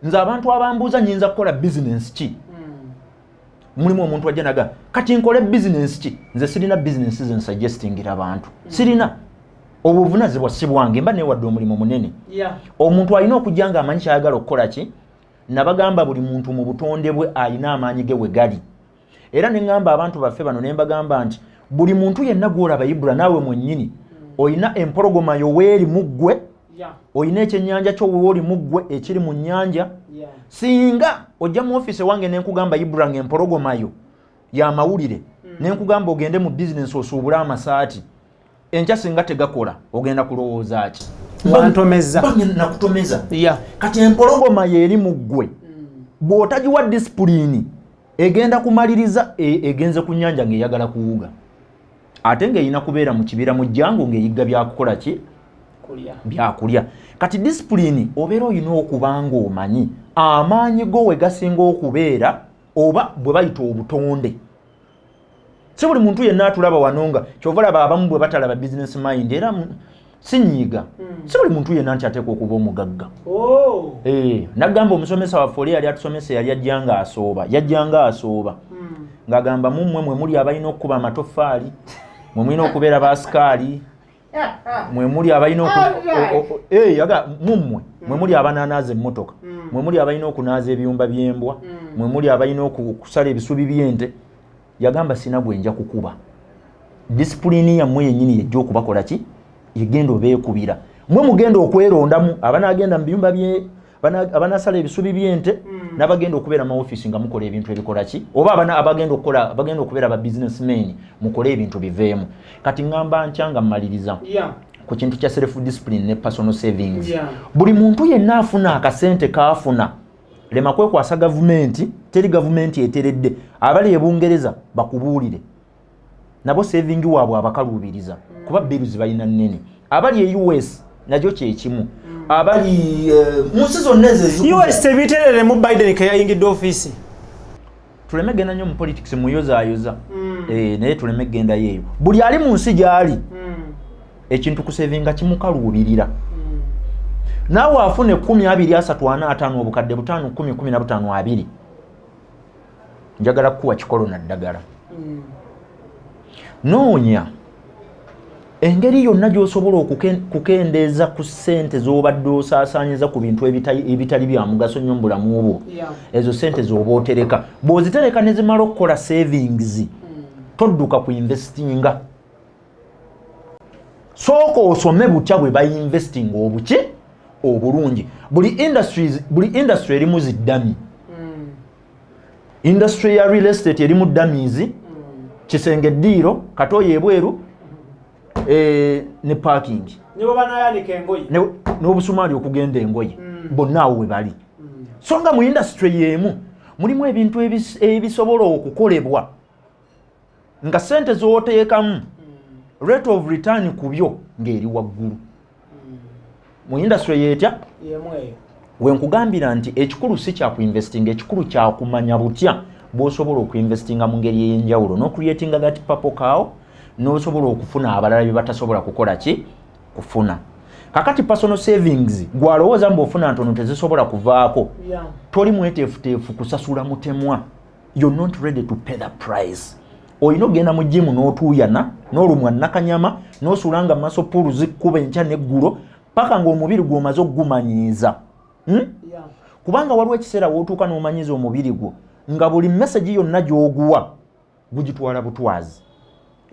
nze abantu abambuuza nyinza kukola business ki mulimu omuntu ajja naga kati nkole business ki nze sirina business ze suggestingira abantu sirina obuvunazibwa si bwange mba newadde omulimu munene omuntu alina okujja nga amanyi kyayagala okukola ki nabagamba buli muntu mu butonde bwe alina amaanyi ge we gali era ne ngamba abantu baffe bano ne mbagamba nti buli muntu yenna gw'olaba Ibra naawe mwennyini oyina empologoma yo weeri mu ggwe oyina ekyennyanja kyo weeri mu ggwe ekiri mu nnyanja singa ojja mu office wange ne nkugamba Ibra ng'empologoma yo y'amawulire ne nkugamba ogende mu business osuubule amasaati enkya singa tegakola ogenda kulowooza ki nakutomeza kati empologoma yeeri mu ggwe bw'otagiwa disipulini egenda kumaliriza egenze ku nnyanja ng'eyagala kuwuga ate ng'erina kubeera mu kibira mu jjangu ng'eyigga byakukola ki byakulya kati disipulini obeera olina okuba ng'omanyi amaanyi go we gasinga okubeera oba bwe bayita obutonde si buli muntu yenna atulaba wano nga kyova laba abamu bwe batalaba business mind era sinyiiga si buli muntu yenna nti ateekwa okuba omugagga nagamba omusomesa waffe oli yali atusomesa yali yajjanga asooba ng'agamba mummwe mwe muli abalina okukuba amatoffaali mwe mulina okubeera baasikaali mwe muli abalina mummwe mwe muli abanaanaaza emmotoka mwe muli abalina okunaaza ebiyumba by'embwa mwe muli abalina okusala ebisubi by'ente yagamba sina gwenja kukuba disipulini yammwe yennyini yejja okubakola ki yegenda obeekubira mwe mugenda okwerondamu abanagenda mu biyumba bye abanasala ebisubi by'ente n'abagenda okubeera mu office nga mukola ebintu ebikola ki oba abagenda okubeera aba businessmen mukole ebintu biveemu kati ngamba nkyanga mmaliriza ku kintu kya self discipline ne personal savings buli muntu yenna afuna akasente kaafuna lema kwekwasa gavumenti teri gavumenti eteredde abali e Bungereza bakubuulire nabo saving waabwe abakaluubiriza kuba bills balina nnene abali e US najyo kyekimu abali mu nsi zonna US tebiterere mu Biden ke yayingidde office tuleme genda nnyo mu politics muyozaayoza naye tuleme genda yeeyo buli ali mu nsi gy'ali ekintu ku savinga kimukaluubirira naawe afune 10,245 obukadde 5,10,15,2 njagala kuwa kikolo na ddagala noonya engeri yonna gy'osobola okukendeeza ku ssente z'obadde osaasaanyiza ku bintu ebitali bya mugaso nnyo mu bulamu bwo ezo ssente z'oba otereka bw'ozitereka ne zimala okukola savings todduka ku investinga sooka osome butya bwe bayinvestinga obuki obulungi buli industry erimu ziddami industry ya real estate erimu ddamizi kisenge ddiiro katoyo ebweru ne parking n'obusumaali okugenda engoye bonna awo we bali so nga mu industry y'emu mulimu ebintu ebisobola okukolebwa nga ssente z'oteekamu rate of return ku byo ng'eri waggulu mu industry yeetya wenkugambira nti ekikulu si kya kuinvestinga ekikulu kya kumanya butya bw'osobola okuinvestinga mu ngeri ey'enjawulo n'ocreatinga that purple cow n'osobola okufuna abalala bye batasobola kukola ki kufuna kakati personal savings gwalowooza mbu ofuna ntono tezisobola kuvaako toli mweteefuteefu kusasula mutemwa you're not ready to pay the price olina ogenda mu jimu n'otuuyana n'olumwa nakanyama n'osulanga mu maaso pulu zikkuba enkya n'eggulo paka ng'omubiri gw'omaze okugumanyiiza kubanga waliwo ekiseera w'otuuka n'omanyiza omubiri gwo nga buli message yonna gy'oguwa gugitwala butwazi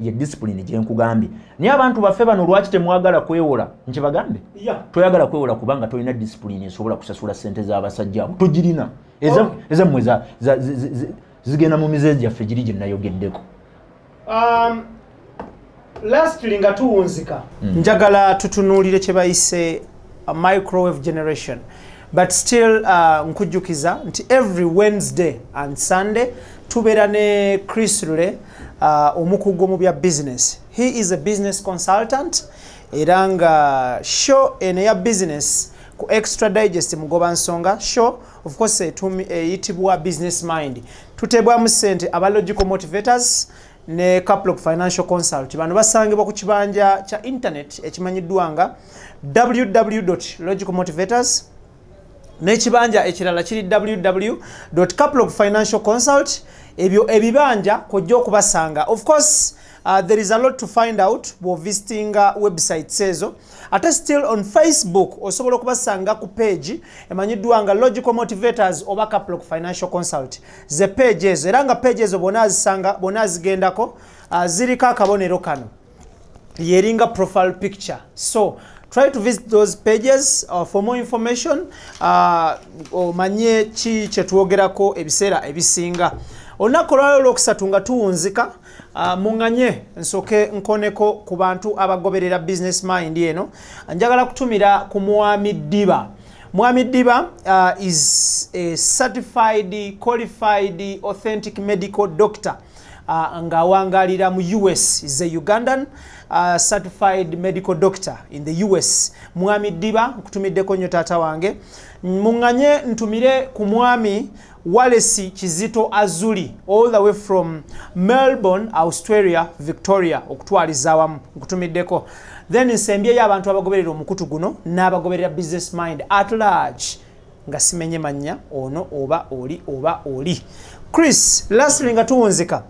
ye discipline gye nkugambye naye abantu baffe bano lwaki temwagala kwewola nkibagambe toyagala kwewola kubanga tolina discipline esobola kusasula ssente z'abasajja abo togirina ezammwe zigenda mu mize gyaffe giri gye nayogeddeko lastly nga tuwunzika njagala tutunuulire kye bayise a microwave generation but still nkujjukiza nti every Wednesday and Sunday tubeera ne Chris Rule omukugu mu bya business. He is a business consultant era nga show eno ya business ku Extra Digest mugoba nsonga show of course eyitibwa Business Mind. Tutebwamu ssente aba logical motivators ne couple of financial consult. Bano basangibwa ku kibanja kya internet ekimanyiddwa nga www.logicalmotivators n'ekibanja ekirala kiri www.caplog.financial.consult. Ebyo ebibanja kojja okubasanga. Of course, there is a lot to find out while visiting websites ezo. Ate still on Facebook osobola okubasanga ku page emanyiddwa nga Logical Motivators oba Caplog Financial Consult. Ze page ezo era nga page ezo bonazigendako ziriko akabonero kano yeringa profile picture. So try to visit those pages for more information. Omanye ki kyetwogerako ebiseera ebisinga. Olunaku olwaliro olwokusatu nga tuwunzika muŋŋanye nsoke nkoneko ku bantu abagoberera business mind eno. Njagala kutumira ku Mwami Ddiba. Mwami Ddiba is a certified, qualified, authentic medical doctor. Nga wangalira mu US, is a Ugandan certified medical doctor in the US. Mwami Ddiba nkutumiddeko nnyo taata wange. Muŋŋanye ntumire ku Mwami Wallace Kizito Azuli all the way from Melbourne, Australia, Victoria okutwaliza awamu nkutumiddeko. Then nsembyeyo abantu abagoberera omukutu guno n'abagoberera business mind at large nga simenye mannya ono oba oli. Chris, lastly nga tuwunzika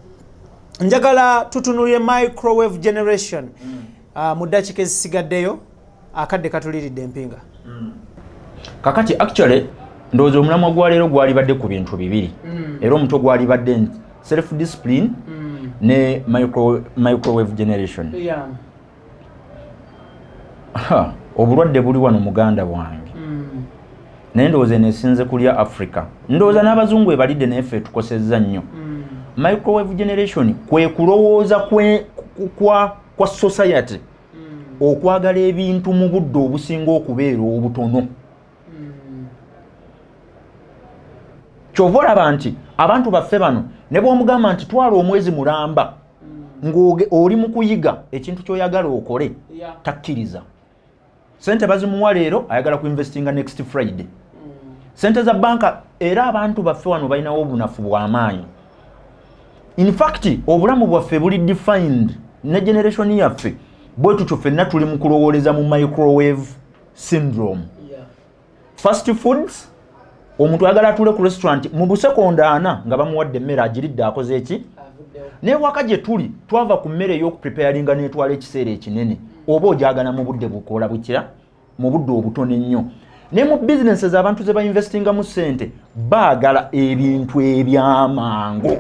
njagala tutunulire microwave generation mu ddakiika ezisigaddeyo akadde katuliridde empinga. Kakati actually ndowooza omulamwa gwa leero gwali badde ku bintu bibiri. Era omutwe gwali badde self discipline ne microwave generation. Obulwadde buli wano muganda wange. Naye ndowooza nesinze kulya Africa. Ndowooza n'abazungu ebalidde naye ffe tukosezza nnyo. Microwave generation kwe kulowooza kwa society okwagala ebintu mu budde obusinga okubeera obutono. Kyova olaba nti abantu baffe bano ne bw'omugamba nti twala omwezi mulamba ng'oli mu kuyiga ekintu ky'oyagala okole takkiriza. Sente bazimuwa leero ayagala kuinvestinga next Friday. Sente za banka era abantu baffe wano balinawo obunafu bw'amaanyi. In fact obulamu bwaffe buli defined ne generation yaffe bwe tutyo ffenna tuli mu kulowooleza mu microwave syndrome. Fast foods omuntu ayagala atule ku restaurant mu busekonda ana nga bamuwadde emmere agiridde akoze eki. Naye waka gye tuli twava ku mmere ey'okupreparinga n'etwala ekiseera ekinene oba ogyagala mu budde bukola bukira mu budde obutono ennyo. Ne mu businesses abantu ze bainvestinga mu ssente baagala ebintu ebyamangu.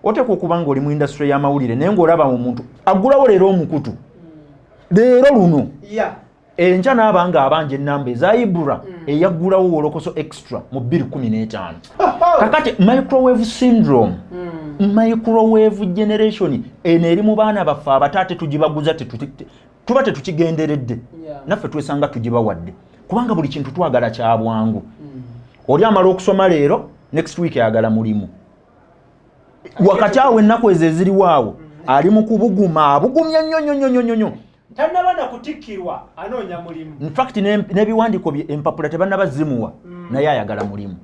Oteeka okuba ng'oli mu industry y'amawulire naye ng'olaba omuntu aggulawo leero omukutu leero luno enkya n'aba nga abanja ennamba eza Ibura eyaggulawo wolokoso extra mu 2015. Kakati microwave syndrome, microwave generation eno eri mu baana baffe abataate tugibaguza tuba tetukigenderedde naffe twesanga tugibawadde kubanga buli kintu twagala kya bwangu. Oli amala okusoma leero next week ayagala mulimu. Wakati awo ennaku ezo eziriwaawo ali mu kubuguma abugumya nnyo. Tannabana kutikkirwa anoonya mulimu. In fact n'ebiwandiiko empapula tebannabazimuwa naye ayagala mulimu.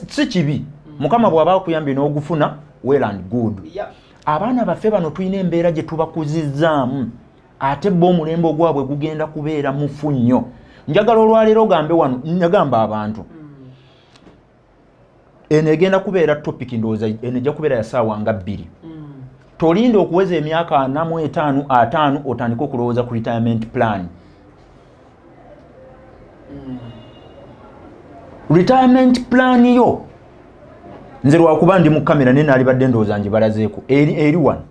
Si kibi. Mukama bw'aba akuyambye n'ogufuna well and good. Abaana baffe bano tulina embeera gye tubakuzizzaamu ate bo omulembe ogwabwe gugenda kubeera mufu nnyo. Njagala olwaleero ogambe wano nyagamba abantu eno egenda kubeera topic ndowooza eno ejja kubeera ya ssaawa nga 2. Tolinde okuweza emyaka 45 otandika okulowooza ku retirement plan. Retirement plan yo nze lwakuba ndi mu kamera naye naalibadde ndowooza ngibalazeeko eri wano.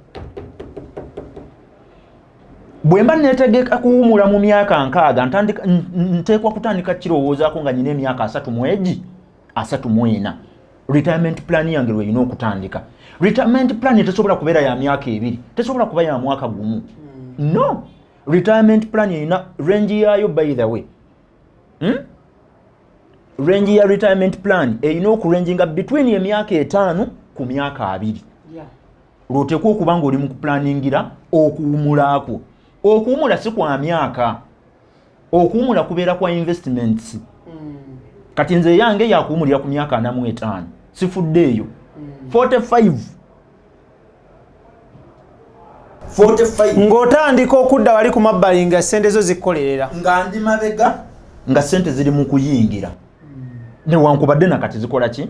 Bwe mba neetegeka kuwumula mu myaka 6 nteekwa kutandika kirowoozaako nga nyina emyaka 34. Retirement plan yange lweyina okutandika. Retirement plan tesobola kubeera ya myaka 2, tesobola kuba ya mwaka gumu. No. Retirement plan yina range yayo by the way. Range ya retirement plan eyina okuranginga between emyaka 5 ku myaka 2. Lwoteekwa okuba ng'oli mu kuplaningira okuwumulaako. Okuwumula si kwa myaka. Okuwumula kubeera kwa investments. Kati nze yange yakuwumulira ku myaka 45. Sifuddeeyo. 45. Ng'otandika okudda wali ku mabbali nga ssente zo zikkolerera. Nga ndi mabega. nga sente ziri mu kuyingira newankubadde nakati zikola ki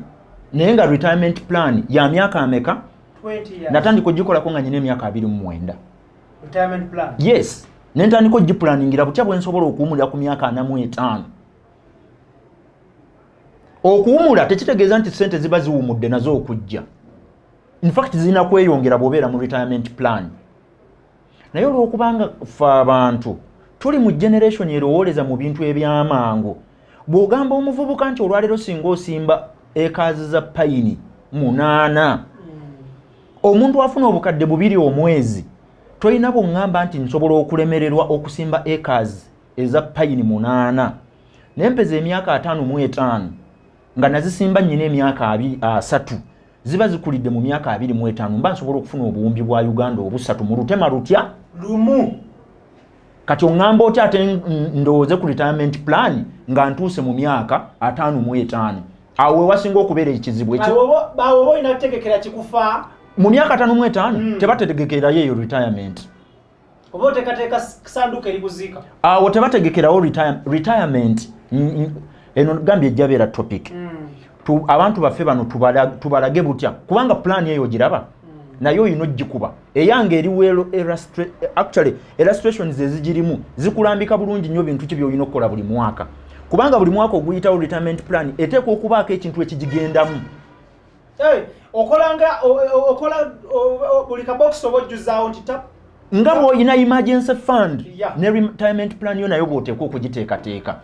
naye nga retirement plan ya myaka ameka 20 years. natandika ogikolako nga nyina emyaka 29 Retirement plan. yes nentandika ogiplaningira butya bwe nsobola okuwumulira ku myaka 45 okuwumula tekitegeeza nti sente ziba ziwumudde nazo okujja in fact zirina kweyongera bw'obeera mu retirement plan naye olw'okubanga ffe abantu tuli mu generation erowooleza mu bintu ebyamangu bw'ogamba omuvubuka nti olwaleero singa osimba ekaazi za payini 8 omuntu afuna obukadde 2 omwezi tolina bw'oŋŋamba nti nsobola okulemererwa okusimba ekaazi eza payini 8 nempeza emyaka 55 nga nazisimba nnyina emyaka 3 ziba zikulidde mu myaka 25 mba nsobola okufuna obuwumbi bwa Uganda obusatu mu lutema lutya lumu kati oŋŋamba otya ate ndowooze ku retirement plan nga ntuuse mu myaka 55 awo wasinga okubeera ekizibu awo boyina kutegekera kikufa mu myaka 55 tebategekerayo eyo retirement oba otekateeka sanduuka erikuziika awo tebategekerawo retirement eno gambye ejjabeera topic abantu baffe bano tubalage butya kubanga plan eyo giraba nayo oyina ogikuba eyange eriweero actually illustrations ezigirimu zikulambika bulungi nnyo bintu ki by'olina okukola buli mwaka kubanga buli mwaka oguyitawo retirement plan eteekwa okubaako ekintu ekigigendamu okola buli kabokisi oba ojjuzaawo nti tap nga bw'olina emergency fund ne retirement plan yo nayo bw'oteekwa okugiteekateeka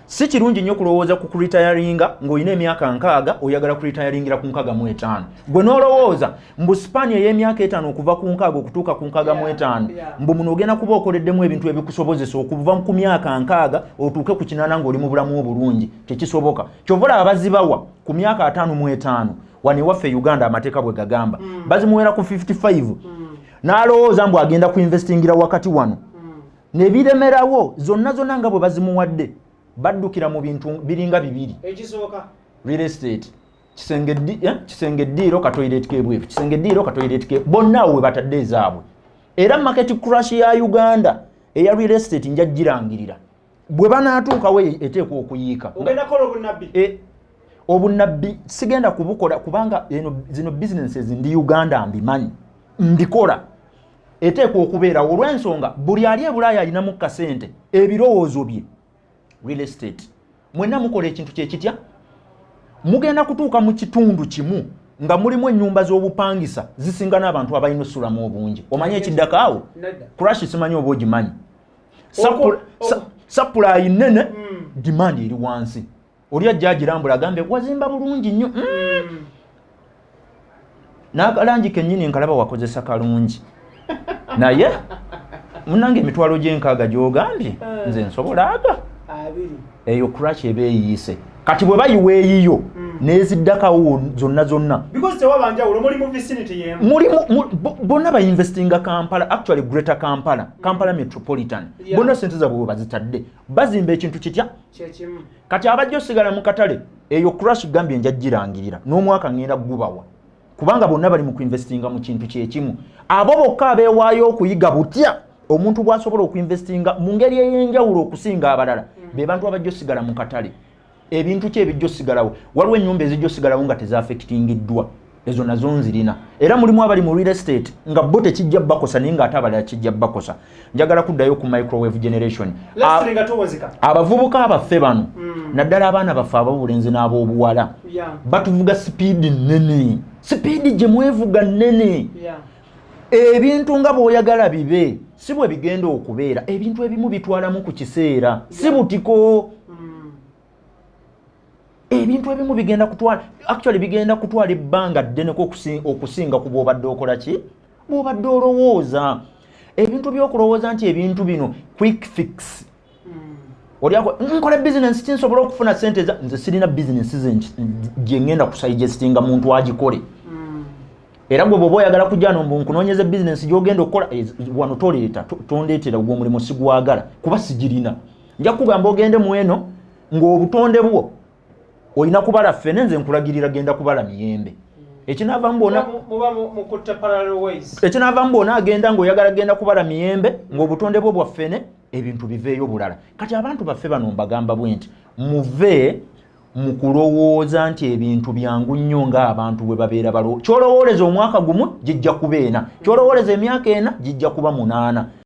si kirungi nnyo kulowooza ku kuritayaringa ng'olina emyaka 6 oyagala kuritayaringira ku 65 gwe n'olowooza mbu sipani ey'emyaka 5 okuva ku 6 okutuuka ku 65 mbu muno ogenda kuba okoleddemu ebintu ebikusobozesa okuva ku myaka 6 otuuke ku 80 ng'oli mu bulamu obulungi tekisoboka kyovula abazibawa ku myaka 55 wano ewaffe Uganda amateeka bwe gagamba bazimuwera ku 55 n'alowooza mbu agenda kuinvestingira wakati wano nebiremerawo zonna nga bwe bazimuwadde baddukira mu bintu biringa 2 ekisooka real estate kisenge ddiiro katoilet kebwefu kisenge ddiiro katoilet ke bonna awo we batadde ezaabwe era market crash ya Uganda eya real estate njagirangirira bwe banaatuukawo eteekwa okuyiika ogenda kola obunnabbi obunnabbi sigenda kubukola kubanga zino businesses ndi Uganda mbimanyi mbikola eteekwa okubeerawo olw'ensonga buli ali e Bulaaya alinamu kasente ebirowoozo bye real estate mwenna mukola ekintu kyekitya mugenda kutuuka mu kitundu kimu nga mulimu ennyumba z'obupangisa zisinga n'abantu abalina ossulamu obungi omanye ekiddako awo crash simanyi oba ogimanyi supply nnene demand eri wansi oli ajja agirambula agambe wazimba bulungi nnyo n'akalangi kennyini nkalaba wakozesa kalungi naye munange emitwalo gy'enkaaga gy'ogambye nze nsobola aga eyo crash eba eyiise kati bwe bayiwa eyiyo n'eziddakawo zonna bonna bainvestinga Kampala actually Greater Kampala Metropolitan bonna sente zaabwe bwe bazitadde bazimba ekintu kitya kati abajja osigala mu katale eyo crash gambye njagirangirira n'omwaka ngenda gubawa kubanga bonna bali mu kuinvestinga mu kintu kyekimu abo bokka abeewaayo okuyiga butya omuntu bw'asobola okuinvestinga mu ngeri ey'enjawulo okusinga abalala be bantu abajja osigala mu katale ebintu ki ebijja osigalawo waliwo ennyumba ezijja osigalawo nga tezaafekitingiddwa ezo nazo nzirina era mulimu abali mu real estate nga bo tekijja bakosa naye ng'ate abalala kijja bakosa njagala kuddayo ku microwave generation abavubuka abaffe bano naddala abaana baffe ab'obulenzi n'ab'obuwala batuvuga sipiidi nnene sipiidi gye mwevuga nnene ebintu nga bw'oyagala bibe si bwe bigenda okubeera ebintu ebimu bitwalamu ku kiseera si butiko ebintu ebimu bigenda kutwala ebbanga ddeneko okusinga ku bw'obadde okola ki bw'obadde olowooza ebintu by'okulowooza nti ebintu bino quick fix olyako nkola business kinsobola okufuna sente nze sirina business gye ngenda kusuggestinga muntu agikole era gwe bw'oba oyagala kujja no nkunoonyeza business gy'ogenda okukola wano toleeta tondeetera gwe omulimu sigwagala kuba sigirina nja kugamba ogende mu eno ng'obutonde bwo olina kubala ffene nze nkulagirira genda kubala miyembe ekinaavamu bona agenda ng'oyagala genda kubala miyembe ng'obutonde bwo bwa ffene ebintu biveeyo bulala. Kati abantu baffe bano mbagamba bwe nti muve mu kulowooza nti ebintu byangu nnyo ng'abantu bwe babeera kyolowooleza omwaka gumu gijja kuba 4, kyolowooleza emyaka 4 gijja kuba 8.